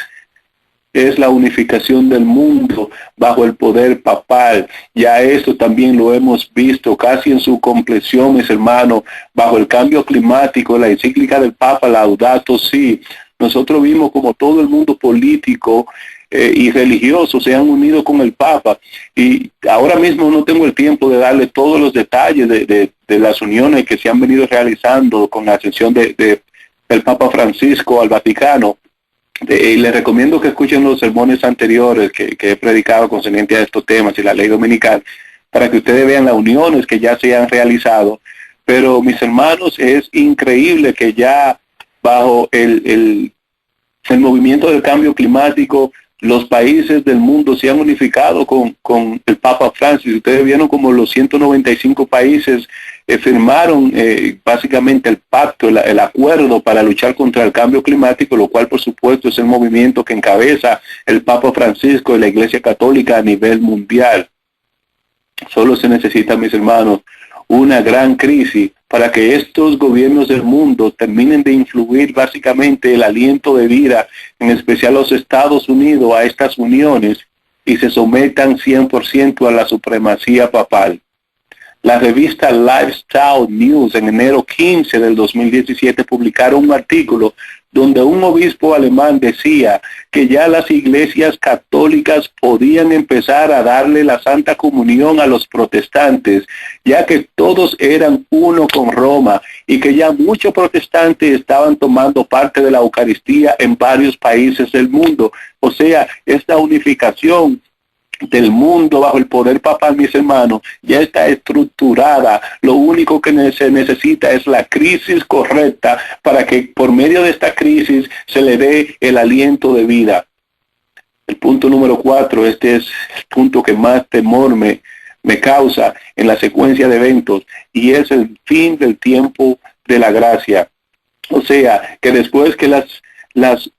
es la unificación del mundo bajo el poder papal. Ya esto también lo hemos visto casi en su compleción, mis hermanos, bajo el cambio climático, la encíclica del Papa Laudato Si. Nosotros vimos como todo el mundo político y religioso se han unido con el Papa, y ahora mismo no tengo el tiempo de darle todos los detalles de las uniones que se han venido realizando con la ascensión del Papa Francisco al Vaticano. Les recomiendo que escuchen los sermones anteriores que he predicado concerniente a estos temas y la ley dominical, para que ustedes vean las uniones que ya se han realizado. Pero mis hermanos, es increíble que ya bajo el movimiento del cambio climático, los países del mundo se han unificado con el Papa Francis. Ustedes vieron como los 195 países firmaron básicamente el pacto, el acuerdo para luchar contra el cambio climático, lo cual por supuesto es el movimiento que encabeza el Papa Francisco y la Iglesia Católica a nivel mundial. Solo se necesita, mis hermanos, una gran crisis para que estos gobiernos del mundo terminen de influir básicamente el aliento de vida, en especial los Estados Unidos, a estas uniones y se sometan 100% a la supremacía papal. La revista Lifestyle News en enero 15 del 2017 publicaron un artículo donde un obispo alemán decía que ya las iglesias católicas podían empezar a darle la Santa Comunión a los protestantes, ya que todos eran uno con Roma y que ya muchos protestantes estaban tomando parte de la Eucaristía en varios países del mundo. O sea, esta unificación del mundo bajo el poder papal, mis hermanos, ya está estructurada. Lo único que se necesita es la crisis correcta para que por medio de esta crisis se le dé el aliento de vida. El punto número 4, este es el punto que más temor me causa en la secuencia de eventos, y es el fin del tiempo de la gracia. O sea, que después que las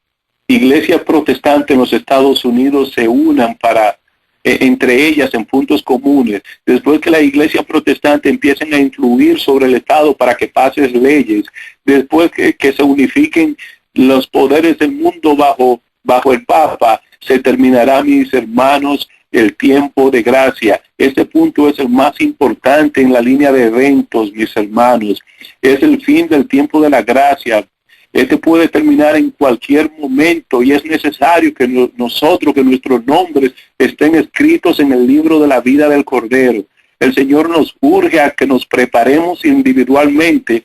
iglesias protestantes en los Estados Unidos se unan para entre ellas en puntos comunes, después que la iglesia protestante empiecen a influir sobre el Estado para que pasen leyes, después que se unifiquen los poderes del mundo bajo el Papa, se terminará, mis hermanos, el tiempo de gracia. Este punto es el más importante en la línea de eventos, mis hermanos. Es el fin del tiempo de la gracia. Este puede terminar en cualquier momento y es necesario que nosotros, que nuestros nombres estén escritos en el libro de la vida del Cordero. El Señor nos urge a que nos preparemos individualmente,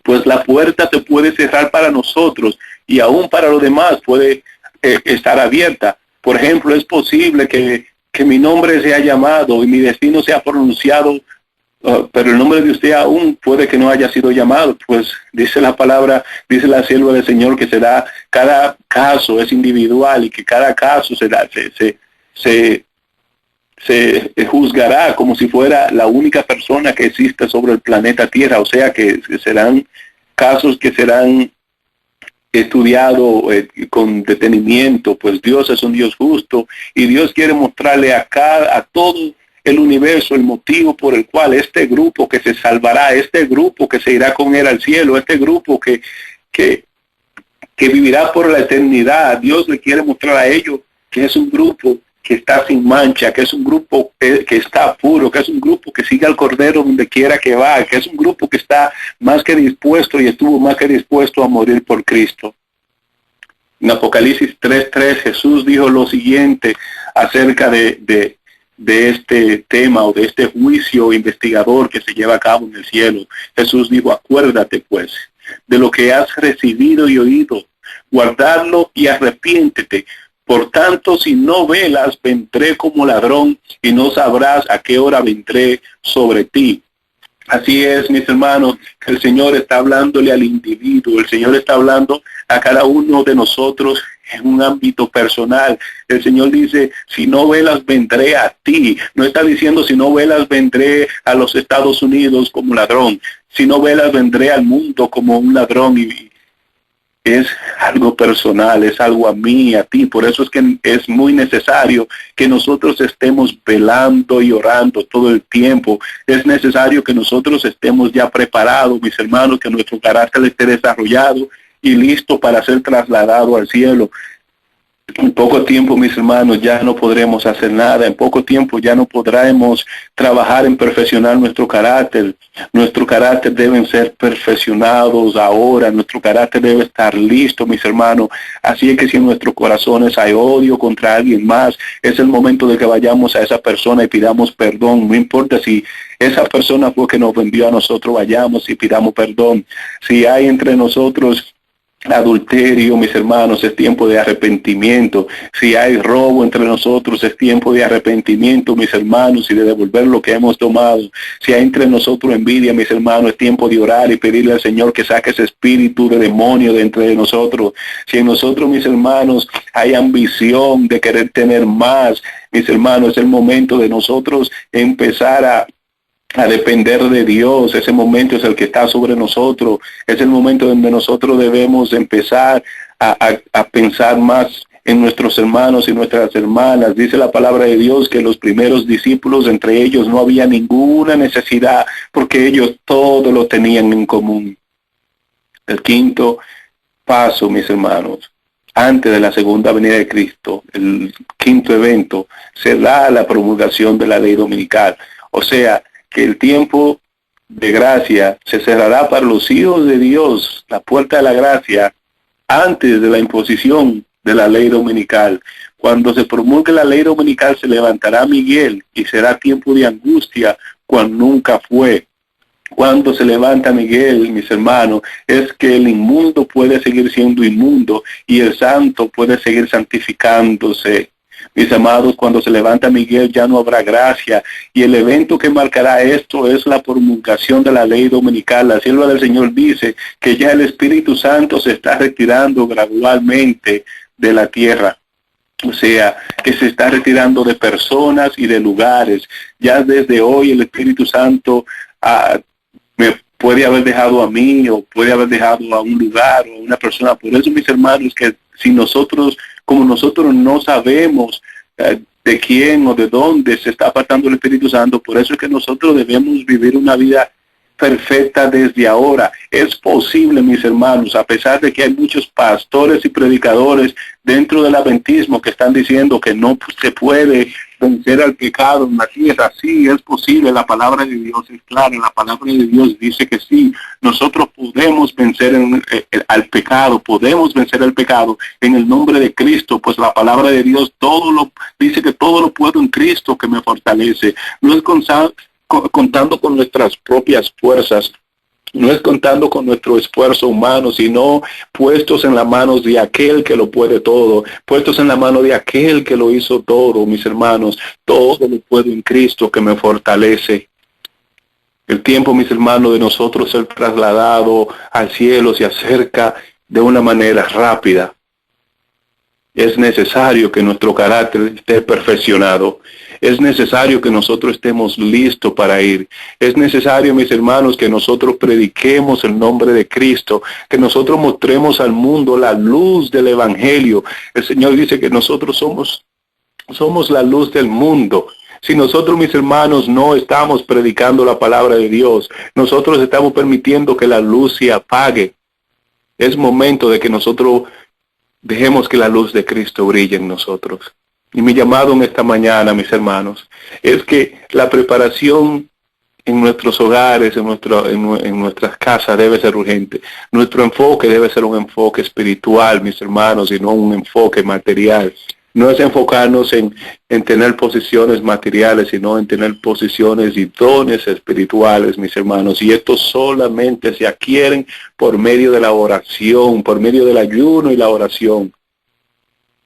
pues la puerta se puede cerrar para nosotros y aún para los demás puede estar abierta. Por ejemplo, es posible que mi nombre sea llamado y mi destino sea pronunciado, pero el nombre de usted aún puede que no haya sido llamado. Pues dice la palabra, dice la sierva del Señor, que será, cada caso es individual y que cada caso se juzgará como si fuera la única persona que existe sobre el planeta Tierra. O sea que serán casos que serán estudiados con detenimiento, pues Dios es un Dios justo y Dios quiere mostrarle a todo el universo el motivo por el cual este grupo que se salvará, este grupo que se irá con él al cielo, este grupo que vivirá por la eternidad. Dios le quiere mostrar a ellos que es un grupo que está sin mancha, que es un grupo que está puro, que es un grupo que sigue al Cordero donde quiera que va, que es un grupo que está más que dispuesto y estuvo más que dispuesto a morir por Cristo. En Apocalipsis 3:3 Jesús dijo lo siguiente acerca de este tema o de este juicio investigador que se lleva a cabo en el cielo. Jesús dijo: acuérdate pues de lo que has recibido y oído, guardarlo y arrepiéntete. Por tanto, si no velas, vendré como ladrón y no sabrás a qué hora vendré sobre ti. Así es, mis hermanos, el Señor está hablándole al individuo, el Señor está hablando a cada uno de nosotros en un ámbito personal. El Señor dice: si no velas, vendré a ti. No está diciendo: si no velas, vendré a los Estados Unidos como ladrón. Si no velas, vendré al mundo como un ladrón. Y es algo personal, es algo a mí, a ti. Por eso es que es muy necesario que nosotros estemos velando y orando todo el tiempo. Es necesario que nosotros estemos ya preparados, mis hermanos, que nuestro carácter esté desarrollado y listo para ser trasladado al cielo. En poco tiempo, mis hermanos, ya no podremos hacer nada. En poco tiempo ya no podremos trabajar en perfeccionar nuestro carácter. Nuestro carácter debe ser perfeccionados ahora. Nuestro carácter debe estar listo, mis hermanos. Así es que si en nuestros corazones hay odio contra alguien más, es el momento de que vayamos a esa persona y pidamos perdón. No importa si esa persona fue que nos vendió a nosotros, vayamos y pidamos perdón. Si hay entre nosotros adulterio, mis hermanos, es tiempo de arrepentimiento. Si hay robo entre nosotros, es tiempo de arrepentimiento, mis hermanos, y de devolver lo que hemos tomado. Si hay entre nosotros envidia, mis hermanos, es tiempo de orar y pedirle al Señor que saque ese espíritu de demonio de entre nosotros. Si en nosotros, mis hermanos, hay ambición de querer tener más, mis hermanos, es el momento de nosotros empezar a depender de Dios. Ese momento es el que está sobre nosotros. Es el momento donde nosotros debemos empezar a pensar más en nuestros hermanos y nuestras hermanas. Dice la palabra de Dios que los primeros discípulos, entre ellos no había ninguna necesidad, porque ellos todo lo tenían en común. El quinto paso, mis hermanos, antes de la segunda venida de Cristo, el quinto evento, será la promulgación de la ley dominical. O sea, que el tiempo de gracia se cerrará para los hijos de Dios, la puerta de la gracia, antes de la imposición de la ley dominical. Cuando se promulgue la ley dominical, se levantará Miguel y será tiempo de angustia cuando nunca fue. Cuando se levanta Miguel, mis hermanos, es que el inmundo puede seguir siendo inmundo y el santo puede seguir santificándose. Mis amados, cuando se levanta Miguel ya no habrá gracia, y el evento que marcará esto es la promulgación de la ley dominical. La sierva del Señor dice que ya el Espíritu Santo se está retirando gradualmente de la tierra. O sea, que se está retirando de personas y de lugares. Ya desde hoy el Espíritu Santo me puede haber dejado a mí, o puede haber dejado a un lugar o a una persona. Por eso, mis hermanos, que si nosotros, como nosotros no sabemos de quién o de dónde se está apartando el Espíritu Santo, por eso es que nosotros debemos vivir una vida perfecta desde ahora. Es posible, mis hermanos, a pesar de que hay muchos pastores y predicadores dentro del adventismo que están diciendo que no se puede vencer al pecado en la tierra. Sí, es posible. La palabra de Dios es clara. La palabra de Dios dice que sí, nosotros podemos vencer al pecado, podemos vencer el pecado en el nombre de Cristo, pues la palabra de Dios dice que todo lo puedo en Cristo que me fortalece. No es contando con nuestras propias fuerzas, no es contando con nuestro esfuerzo humano, sino puestos en las manos de aquel que lo puede todo, puestos en la mano de aquel que lo hizo todo, mis hermanos. Todo lo puedo en Cristo que me fortalece. El tiempo, mis hermanos, de nosotros ser trasladado al cielo se acerca de una manera rápida. Es necesario que nuestro carácter esté perfeccionado. Es necesario que nosotros estemos listos para ir. Es necesario, mis hermanos, que nosotros prediquemos el nombre de Cristo, que nosotros mostremos al mundo la luz del Evangelio. El Señor dice que nosotros somos la luz del mundo. Si nosotros, mis hermanos, no estamos predicando la palabra de Dios, nosotros estamos permitiendo que la luz se apague. Es momento de que nosotros dejemos que la luz de Cristo brille en nosotros. Y mi llamado en esta mañana, mis hermanos, es que la preparación en nuestros hogares, en nuestras casas debe ser urgente. Nuestro enfoque debe ser un enfoque espiritual, mis hermanos, y no un enfoque material. No es enfocarnos en tener posiciones materiales, sino en tener posiciones y dones espirituales, mis hermanos. Y estos solamente se adquieren por medio de la oración, por medio del ayuno y la oración.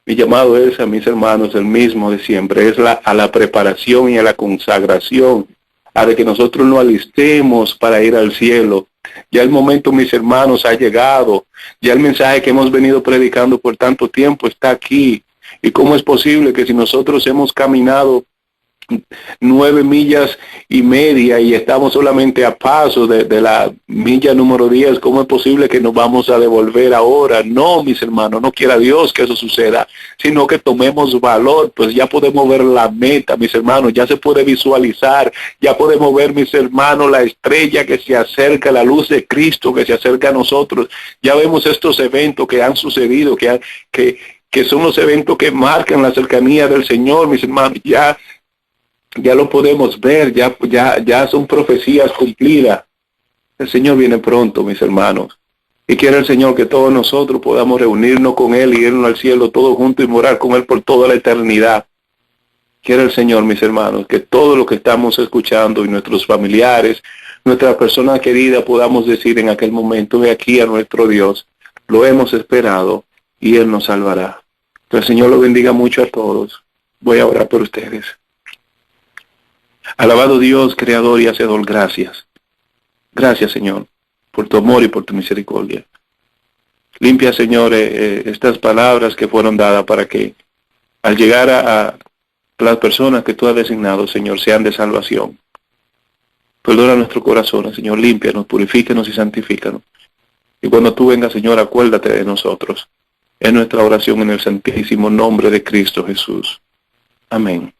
Mi llamado es a mis hermanos el mismo de siempre, es a la preparación y a la consagración, a de que nosotros nos alistemos para ir al cielo. Ya el momento, mis hermanos, ha llegado. Ya el mensaje que hemos venido predicando por tanto tiempo está aquí. ¿Y cómo es posible que si nosotros hemos caminado 9,5 millas y estamos solamente a paso de la milla número 10, ¿cómo es posible que nos vamos a devolver ahora? No, mis hermanos, no quiera Dios que eso suceda, sino que tomemos valor, pues ya podemos ver la meta, mis hermanos, ya se puede visualizar, ya podemos ver, mis hermanos, la estrella que se acerca, la luz de Cristo que se acerca a nosotros. Ya vemos estos eventos que han sucedido, que que son los eventos que marcan la cercanía del Señor, mis hermanos. Ya lo podemos ver, ya son profecías cumplidas. El Señor viene pronto, mis hermanos. Y quiere el Señor que todos nosotros podamos reunirnos con Él y irnos al cielo todos juntos y morar con Él por toda la eternidad. Quiere el Señor, mis hermanos, que todo lo que estamos escuchando y nuestros familiares, nuestra persona querida, podamos decir en aquel momento: ve aquí a nuestro Dios, lo hemos esperado y Él nos salvará. Que el Señor lo bendiga mucho a todos. Voy a orar por ustedes. Alabado Dios, Creador y Hacedor, gracias. Gracias, Señor, por tu amor y por tu misericordia. Limpia, Señor, estas palabras que fueron dadas para que al llegar a las personas que tú has designado, Señor, sean de salvación. Perdona nuestros corazones, Señor, límpianos, purifícanos y santifícanos. Y cuando tú vengas, Señor, acuérdate de nosotros. Es nuestra oración en el santísimo nombre de Cristo Jesús. Amén.